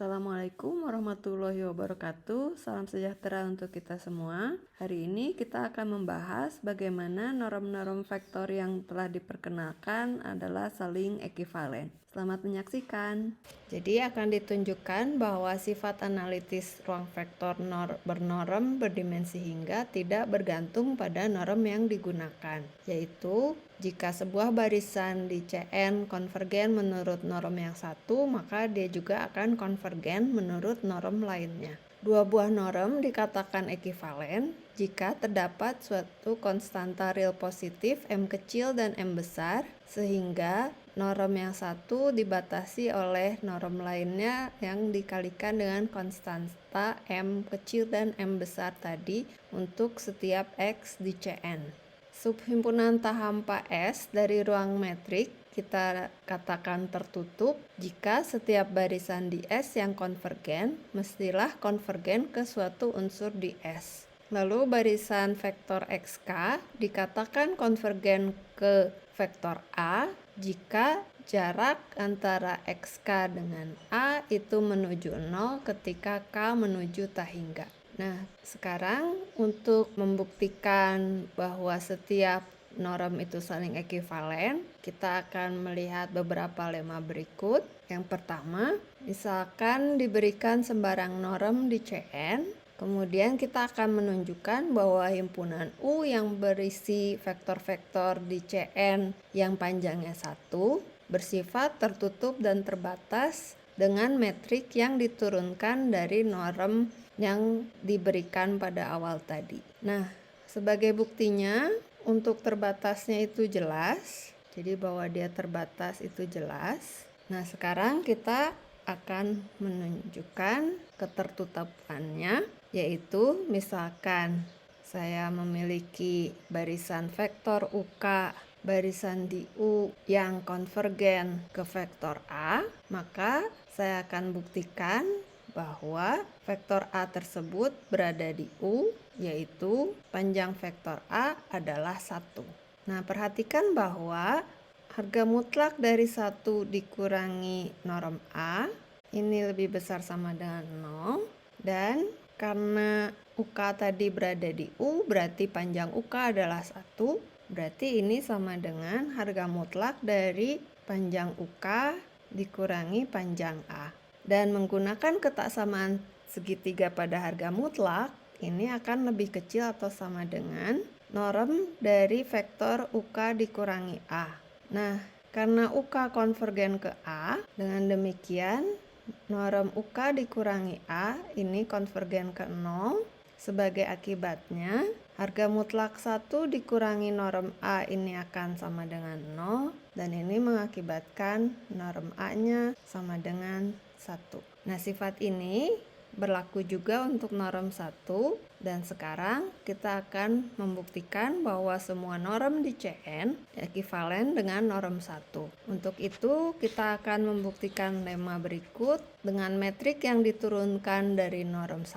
Assalamualaikum warahmatullahi wabarakatuh. Salam sejahtera untuk kita semua. Hari ini kita akan membahas bagaimana norm-norm vektor yang telah diperkenalkan adalah saling ekivalen. Selamat menyaksikan. Jadi akan ditunjukkan bahwa sifat analitis ruang vektor bernorm berdimensi hingga tidak bergantung pada norm yang digunakan, yaitu jika sebuah barisan di Cn konvergen menurut norm yang satu, maka dia juga akan konvergen menurut norm lainnya. Dua buah norm dikatakan ekivalen jika terdapat suatu konstanta real positif M kecil dan M besar, sehingga norm yang satu dibatasi oleh norm lainnya yang dikalikan dengan konstanta M kecil dan M besar tadi untuk setiap X di Cn. Subhimpunan tak hampa S dari ruang metrik kita katakan tertutup jika setiap barisan di S yang konvergen mestilah konvergen ke suatu unsur di S. Lalu barisan vektor XK dikatakan konvergen ke vektor A jika jarak antara XK dengan A itu menuju 0 ketika K menuju tak hingga. Nah, sekarang untuk membuktikan bahwa setiap norm itu saling ekivalen, kita akan melihat beberapa lemma berikut. Yang pertama, misalkan diberikan sembarang norm di Cn, kemudian kita akan menunjukkan bahwa himpunan U yang berisi vektor-vektor di Cn yang panjangnya 1 bersifat tertutup dan terbatas dengan metrik yang diturunkan dari norm yang diberikan pada awal tadi. Nah, sebagai buktinya, untuk terbatasnya itu jelas, jadi bahwa dia terbatas itu jelas. Nah, sekarang kita akan menunjukkan ketertutupannya, yaitu misalkan saya memiliki barisan vektor UK, barisan di U yang konvergen ke vektor A, maka saya akan buktikan bahwa vektor A tersebut berada di U, yaitu panjang vektor A adalah 1. Nah, perhatikan bahwa harga mutlak dari 1 dikurangi norm A ini lebih besar sama dengan 0, dan karena UK tadi berada di U berarti panjang UK adalah 1, berarti ini sama dengan harga mutlak dari panjang UK dikurangi panjang A. Dan menggunakan ketaksamaan segitiga pada harga mutlak, ini akan lebih kecil atau sama dengan norm dari vektor UK dikurangi A. Nah, karena UK konvergen ke A, dengan demikian norm UK dikurangi A ini konvergen ke 0. Sebagai akibatnya, harga mutlak 1 dikurangi norm A ini akan sama dengan 0, dan ini mengakibatkan norm A-nya sama dengan 1. Nah, sifat ini berlaku juga untuk norm 1, dan sekarang kita akan membuktikan bahwa semua norm di Cn ekivalen dengan norm 1. Untuk itu kita akan membuktikan lemma berikut dengan metrik yang diturunkan dari norm 1.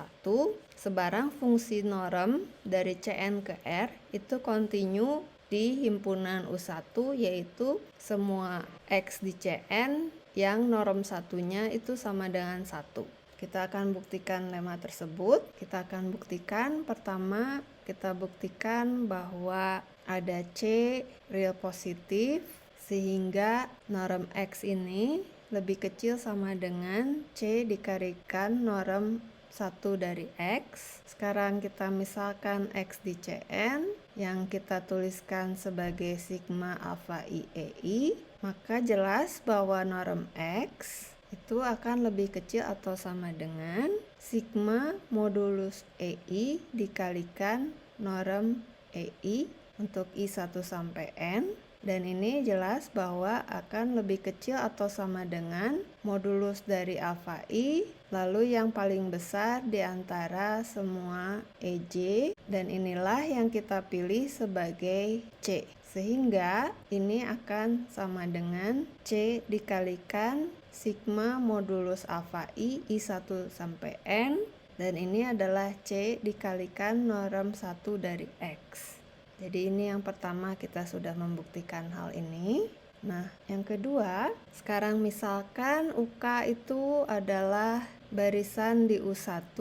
Sebarang fungsi norm dari Cn ke R itu kontinu di himpunan U1, yaitu semua X di Cn yang norm satunya itu sama dengan 1. Kita akan buktikan lemma tersebut. Kita akan buktikan pertama, kita buktikan bahwa ada C real positif sehingga norm X ini lebih kecil sama dengan C dikalikan norm 1 dari X. Sekarang kita misalkan X di Cn yang kita tuliskan sebagai sigma alpha I EI, maka jelas bahwa norm X itu akan lebih kecil atau sama dengan sigma modulus EI dikalikan norm EI untuk I1 sampai N, dan ini jelas bahwa akan lebih kecil atau sama dengan modulus dari alfa I, lalu yang paling besar di antara semua EJ, dan inilah yang kita pilih sebagai C. Sehingga ini akan sama dengan C dikalikan sigma modulus alfa I1 sampai N, dan ini adalah C dikalikan norm 1 dari X. Jadi ini yang pertama, kita sudah membuktikan hal ini. Nah, yang kedua, sekarang misalkan UK itu adalah barisan di U1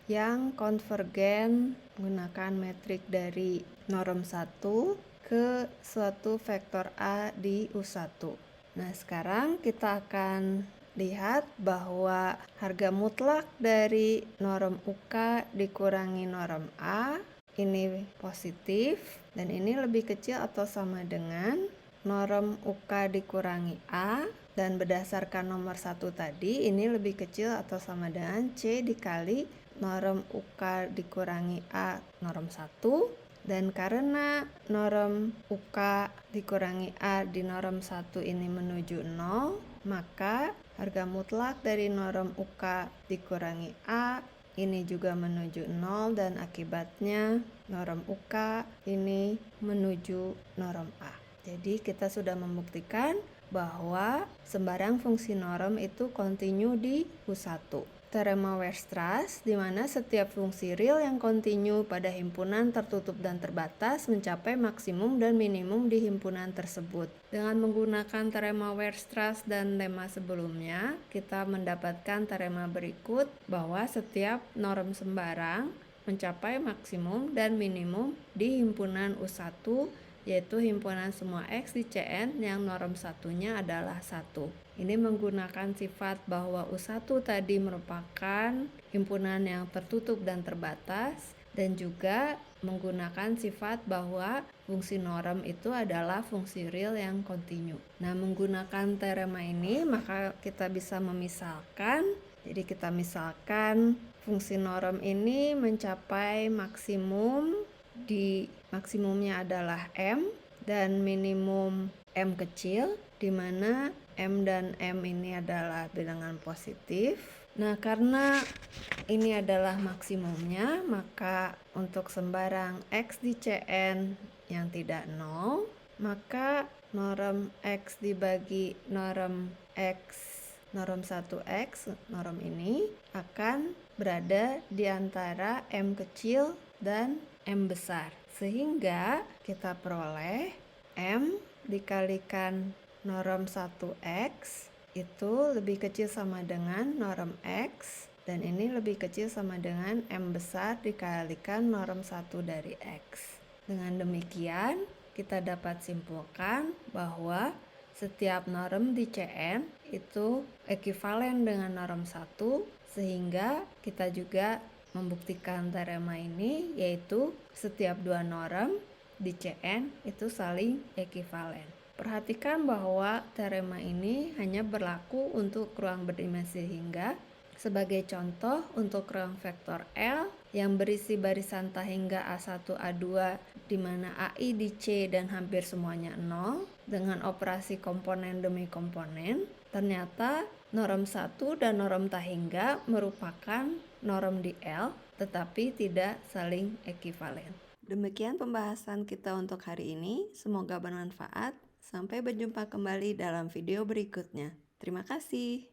yang konvergen menggunakan metrik dari norm 1 ke suatu vektor A di U1. Nah, sekarang kita akan lihat bahwa harga mutlak dari norm UK dikurangi norm A ini positif dan ini lebih kecil atau sama dengan norm UK dikurangi A, dan berdasarkan nomor 1 tadi ini lebih kecil atau sama dengan C dikali norm UK dikurangi A norm 1, dan karena norm UK dikurangi A di norm 1 ini menuju 0, maka harga mutlak dari norm UK dikurangi A ini juga menuju 0 dan akibatnya norm UK ini menuju norm A. Jadi kita sudah membuktikan bahwa sembarang fungsi norm itu kontinu di U1. Teorema Weierstrass, di mana setiap fungsi real yang kontinu pada himpunan tertutup dan terbatas mencapai maksimum dan minimum di himpunan tersebut. Dengan menggunakan teorema Weierstrass dan lemma sebelumnya, kita mendapatkan teorema berikut bahwa setiap norm sembarang mencapai maksimum dan minimum di himpunan U1, yaitu himpunan semua X di Cn yang norm satunya adalah 1. Ini menggunakan sifat bahwa U1 tadi merupakan himpunan yang tertutup dan terbatas, dan juga menggunakan sifat bahwa fungsi norm itu adalah fungsi real yang kontinu. Nah, menggunakan teorema ini maka kita bisa memisalkan. Jadi kita misalkan fungsi norm ini mencapai maksimum di maksimumnya adalah M dan minimum M kecil, di mana M dan M ini adalah bilangan positif. Nah, karena ini adalah maksimumnya, maka untuk sembarang X di Cn yang tidak 0, maka norm X dibagi norm X, norm 1X, norm ini akan berada di antara M kecil dan M besar, sehingga kita peroleh M dikalikan norm 1X itu lebih kecil sama dengan norm X, dan ini lebih kecil sama dengan M besar dikalikan norm 1 dari X. Dengan demikian kita dapat simpulkan bahwa setiap norm di Cn itu ekivalen dengan norm 1, sehingga kita juga membuktikan teorema ini, yaitu setiap dua norm di Cn itu saling ekivalen. Perhatikan bahwa teorema ini hanya berlaku untuk ruang berdimensi hingga. Sebagai contoh, untuk ruang vektor L yang berisi barisan tahingga A1, A2 di mana AI di C dan hampir semuanya 0 dengan operasi komponen demi komponen, ternyata norm 1 dan norm tahingga merupakan norm di L tetapi tidak saling ekivalen. Demikian pembahasan kita untuk hari ini. Semoga bermanfaat. Sampai berjumpa kembali dalam video berikutnya. Terima kasih.